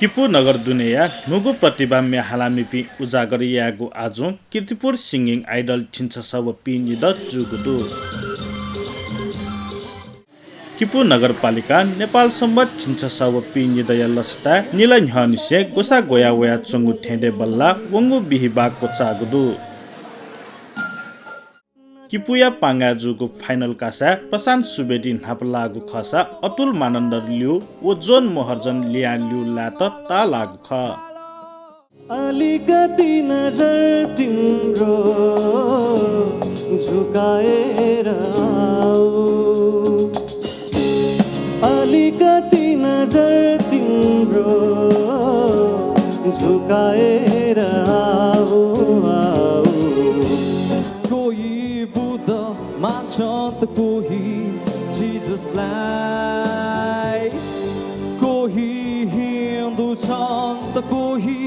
किपु नगर दुनिया नुगु प्रतिभाम्य हालामिपि उजागर यागु आजु कीर्तिपुर सिंगिङ आइडल छिन्छ सब पिनिद जुगुदु किपु नगरपालिका नेपाल सम्बत छिन्छ सब पिनिद यलस्ता निला न्हनिसे गोसा गोया वया चंगु ठेडे बल्ला वंगु बिहिबा कोचागुदु किपुया पाङ्गाजुको फाइनल कासा प्रशान्त सुवेदी नापलागु खसा अतुल मानन्दर लिउ ओ जोन मोहर्जन लिया लिउ लात ता लागु ख अलिकति नजर तिम्रो झुकाएर आऊ अलिकति नजर तिम्रो झुकाएर आऊ मान्छन् त कोही जिजसलाई कोही हिन्दू छन् त कोही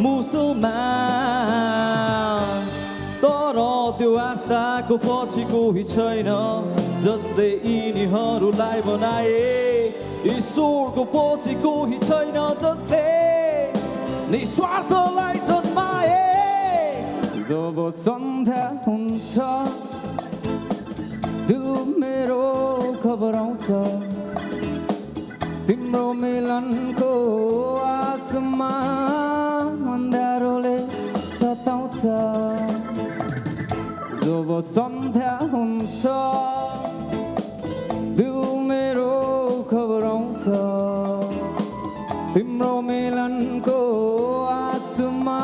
मुसलमान तर त्यो आस्थाको पछि कोही छैन जसले यिनीहरूलाई बनाए ईश्वरको पछि कोही छैन जसले निस्वार्थलाई जन्माए जब सन्ध्या हुन्छ दिल मेरो खबराउँछ तिम्रो मिलनको आसमा अन्धारोले सताउँछ जब सन्ध्या हुन्छ दिल मेरो खबराउँछ तिम्रो मिलनको आसमा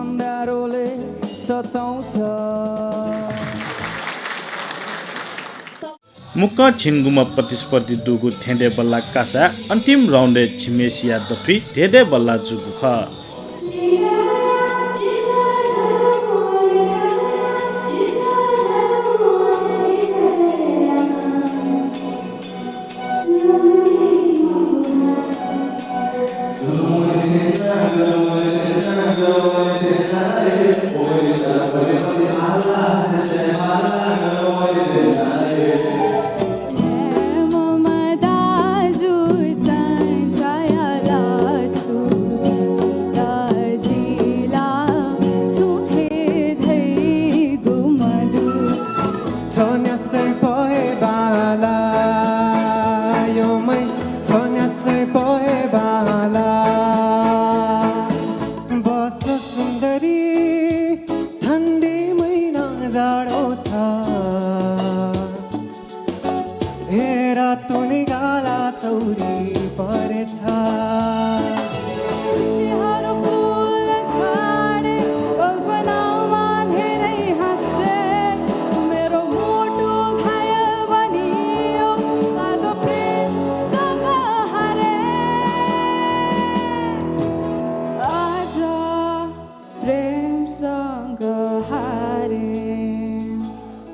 अन्धारोले सताउँछ मुक्क छिनगुम प्रतिस्पर्धी दुगु ठेडे बल्ला कासा अन्तिम राउन्डे छिमेसिया दफी ढेडे बल्ला जुगु ख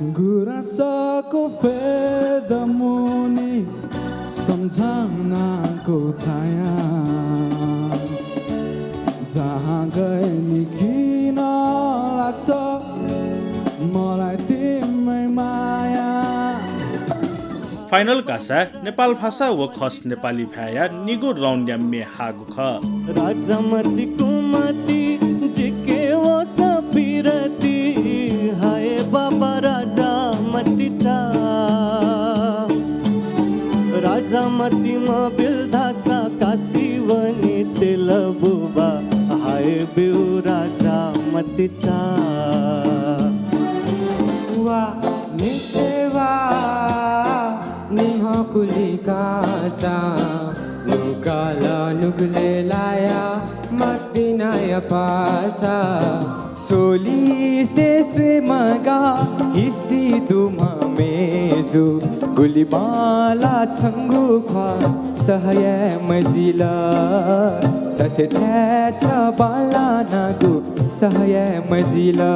गुराँसको फेदमुनि सम्झनाको छाया जहाँ गए नि किन लाग्छ मलाई तिमै माया फाइनल कासा नेपाल भाषा व खस नेपाली भाया निगु राउन्ड याम्मे हागु ख राजमती कुमती जिके वो सपिरती हाय बाबा राजामती म बिल्धासा काशीवनी तेलबुबा हाय बिउ राजामतीचा वा नितेवा निह कुलिकाचा नुकाला नुगले लाया मतिनाय पासा सोली से स्वेमगा हिसी दुमा मेजु गुलिमाला छंगु ख्वा सहय मजिला तथे छ बाला नागु सहय मजिला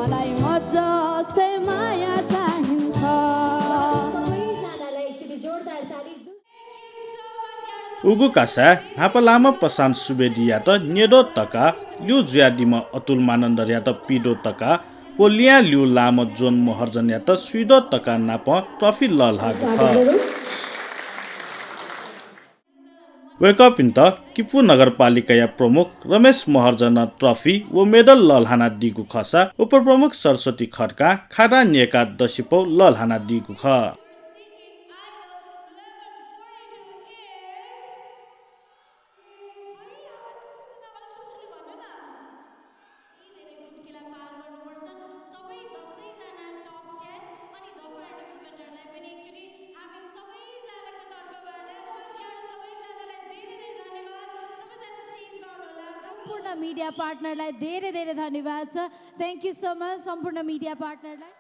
मलाई उगु कासा हापा लामा पसान सुबेदिया त नेडो तका लिउ ज्यादिम अतुल मानन्दर्या त पिडो तका पोलिया लिउ लाम जोन मोहर्जन या त स्विदो तका नाप ट्रफी ललहागु ख वेकअप इन त किपु नगरपालिका या प्रमुख रमेश महर्जन ट्रफी व मेडल ललहाना दिगु खसा उपप्रमुख सरस्वती खड्का खाडा नेका दसिपौ ललहाना दिगु ख सम्पूर्ण मिडिया पार्टनरलाई धेरै धेरै धन्यवाद छ थ्यांक यू सो मच सम्पूर्ण मिडिया पार्टनरलाई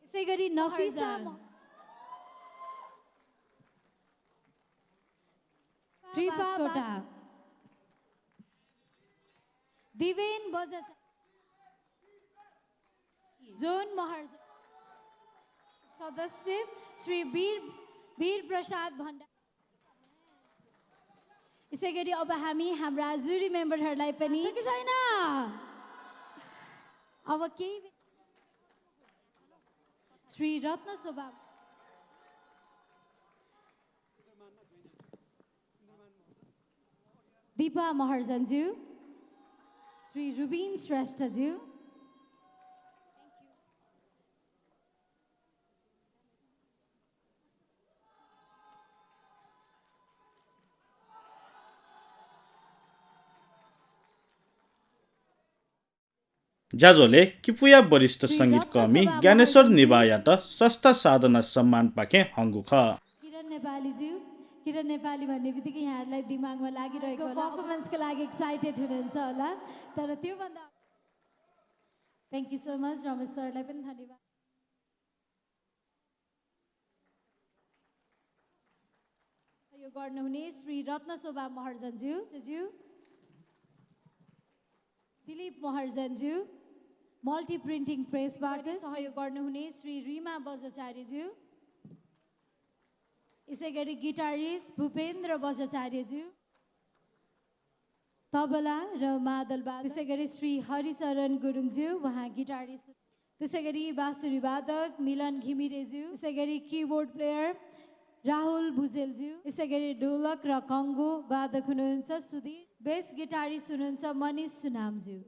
यसै गरी नफिसा कृपा दिवेन बजाज जोन महर्जन सदस्य श्री वीर प्रसाद भण्डारी यसै गरी अब हामी हाम्रा जुरी मेम्बरहरूलाई पनि छैन अब केही श्री रत्न शोभा दीपा महर्जनज्यू श्री रुबिन श्रेष्ठज्यू जाजोले किपुया वरिष्ठ संगीत कर्मी ज्ञानेश्वर निभाया त सस्ता साधना सम्मान पाके हङ्गु ख किरण नेपाली भन्ने बित्तिकै यहाँहरूलाई दिमागमा लागिरहेको होला पर्फर्मेन्सको लागि एक्साइटेड हुनुहुन्छ होला तर त्योभन्दा thank you so much Ramesh सरलाई पनि धन्यवाद यो गर्नुहुने श्री रत्न शोभा महर्जनज्यू दिलीप महर्जनज्यू मल्टी प्रिन्टिङ प्रेसबाट सहयोग गर्नुहुने श्री रिमा बजाचार्यज्यू यसै गरी गिटारिस्ट भूपेन्द्र बजाचार्यज्यू तबला र मादलवादक त्यसै गरी श्री हरिशरण गुरुङज्यू उहाँ गिटारिस्ट त्यसै गरी बाँसुरी वादक मिलन घिमिरेज्यू त्यसै गरी किबोर्ड प्लेयर राहुल भुजेलज्यू यसै गरी ढोलक र कङ्गो वादक हुनुहुन्छ सुधीर बेस गिटारिस्ट हुनुहुन्छ मनिष सुनामज्यू